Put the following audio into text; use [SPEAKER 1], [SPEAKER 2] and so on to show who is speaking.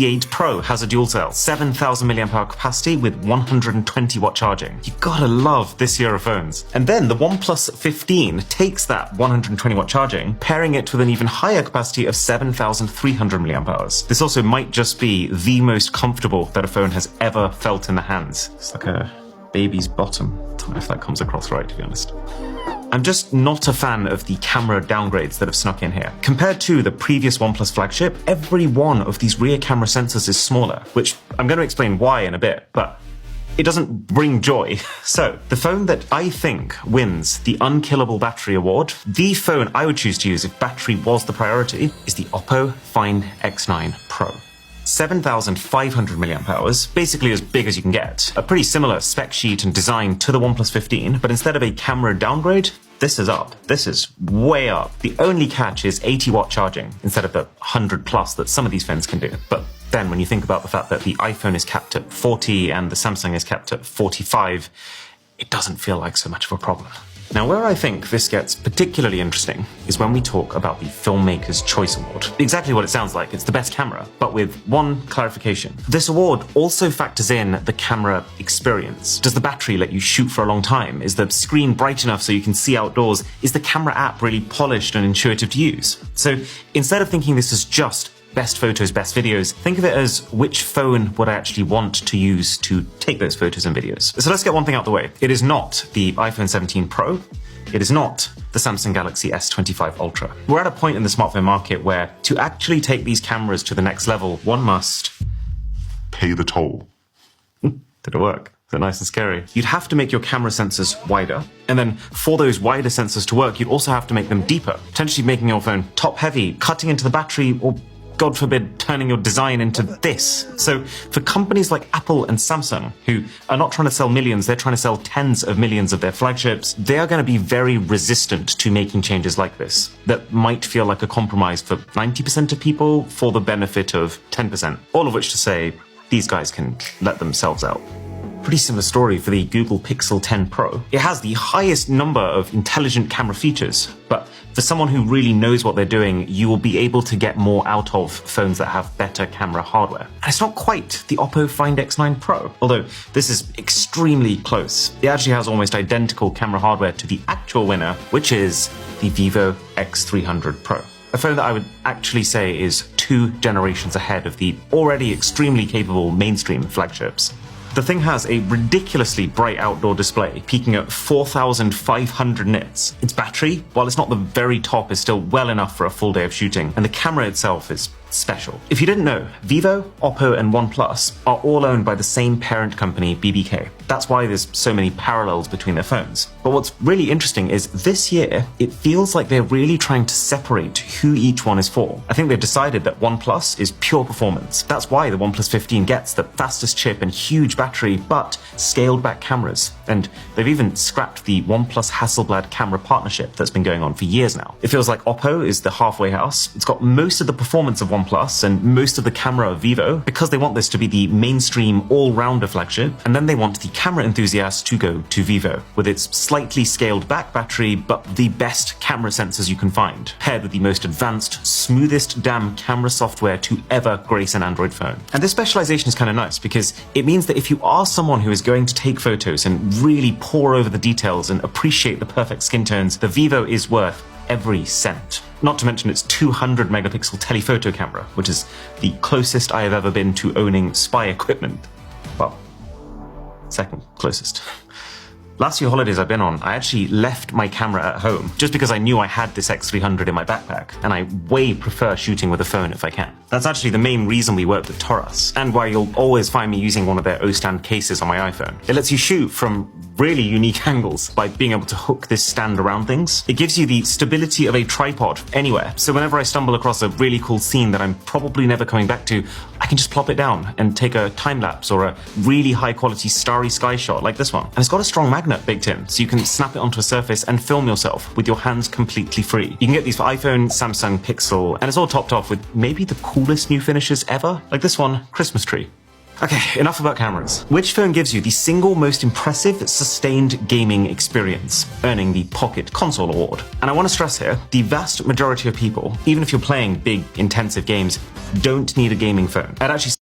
[SPEAKER 1] The 8 Pro has a dual cell, 7,000 mAh capacity with 120 watt charging. You gotta love this year of phones. And then the OnePlus 15 takes that 120 watt charging, pairing it with an even higher capacity of 7,300 mAh. This also might just be the most comfortable that a phone has ever felt in the hands. It's like a baby's bottom. I don't know if that comes across right, to be honest. I'm just not a fan of the camera downgrades that have snuck in here. Compared to the previous OnePlus flagship, every one of these rear camera sensors is smaller, which I'm going to explain why in a bit, but it doesn't bring joy. So, the phone that I think wins the Unkillable Battery Award, the phone I would choose to use if battery was the priority, is the Oppo Find X9 Pro. 7,500 mAh, basically as big as you can get. A pretty similar spec sheet and design to the OnePlus 15, but instead of a camera downgrade, this is up. This is way up. The only catch is 80 watt charging instead of the 100 plus that some of these phones can do. But then when you think about the fact that the iPhone is capped at 40 and the Samsung is capped at 45, it doesn't feel like so much of a problem. Now, where I think this gets particularly interesting is when we talk about the Filmmaker's Choice Award. Exactly what it sounds like, it's the best camera, but with one clarification. This award also factors in the camera experience. Does the battery let you shoot for a long time? Is the screen bright enough so you can see outdoors? Is the camera app really polished and intuitive to use? So instead of thinking this is just best photos, best videos, think of it as which phone would I actually want to use to take those photos and videos. So let's get one thing out the way. It is not the iPhone 17 Pro. It is not the Samsung Galaxy S25 Ultra. We're at a point in the smartphone market where to actually take these cameras to the next level, one must
[SPEAKER 2] pay the toll.
[SPEAKER 1] Did it work? Is that nice and scary? You'd have to make your camera sensors wider, and then for those wider sensors to work, you'd also have to make them deeper, potentially making your phone top heavy, cutting into the battery, or God forbid, turning your design into this. So for companies like Apple and Samsung, who are not trying to sell millions, they're trying to sell tens of millions of their flagships, they are going to be very resistant to making changes like this that might feel like a compromise for 90% of people for the benefit of 10%. All of which to say, these guys can let themselves out. Pretty similar story for the Google Pixel 10 Pro. It has the highest number of intelligent camera features, but for someone who really knows what they're doing, you will be able to get more out of phones that have better camera hardware. And it's not quite the Oppo Find X9 Pro, although this is extremely close. It actually has almost identical camera hardware to the actual winner, which is the Vivo X300 Pro. A phone that I would actually say is 2 generations ahead of the already extremely capable mainstream flagships. The thing has a ridiculously bright outdoor display, peaking at 4,500 nits. Its battery, while it's not the very top, is still well enough for a full day of shooting, and the camera itself is special. If you didn't know, Vivo, Oppo, and OnePlus are all owned by the same parent company, BBK. That's why there's so many parallels between their phones. But what's really interesting is this year, it feels like they're really trying to separate who each one is for. I think they've decided that OnePlus is pure performance. That's why the OnePlus 15 gets the fastest chip and huge battery, but scaled back cameras. And they've even scrapped the OnePlus Hasselblad camera partnership that's been going on for years now. It feels like Oppo is the halfway house. It's got most of the performance of OnePlus and most of the camera of Vivo because they want this to be the mainstream all-rounder flagship, and then they want the camera enthusiast to go to Vivo with its slightly scaled back battery but the best camera sensors you can find, paired with the most advanced, smoothest damn camera software to ever grace an Android phone. And this specialization is kind of nice because it means that if you are someone who is going to take photos and really pore over the details and appreciate the perfect skin tones, the Vivo is worth every cent. Not to mention its 200 megapixel telephoto camera, which is the closest I have ever been to owning spy equipment. Well, second closest. Last few holidays I've been on, I actually left my camera at home just because I knew I had this X300 in my backpack, and I way prefer shooting with a phone if I can. That's actually the main reason we work with Taurus, and why you'll always find me using one of their O-stand cases on my iPhone. It lets you shoot from really unique angles by being able to hook this stand around things. It gives you the stability of a tripod anywhere, so whenever I stumble across a really cool scene that I'm probably never coming back to, I can just plop it down and take a time-lapse or a really high-quality starry sky shot like this one. And it's got a strong magnet baked in, so you can snap it onto a surface and film yourself with your hands completely free. You can get these for iPhone, Samsung, Pixel, and it's all topped off with maybe the coolest new finishes ever, like this one, Christmas tree. Okay, enough about cameras. Which phone gives you the single most impressive, sustained gaming experience, earning the Pocket Console Award? And I want to stress here, the vast majority of people, even if you're playing big, intensive games, don't need a gaming phone. I'd actually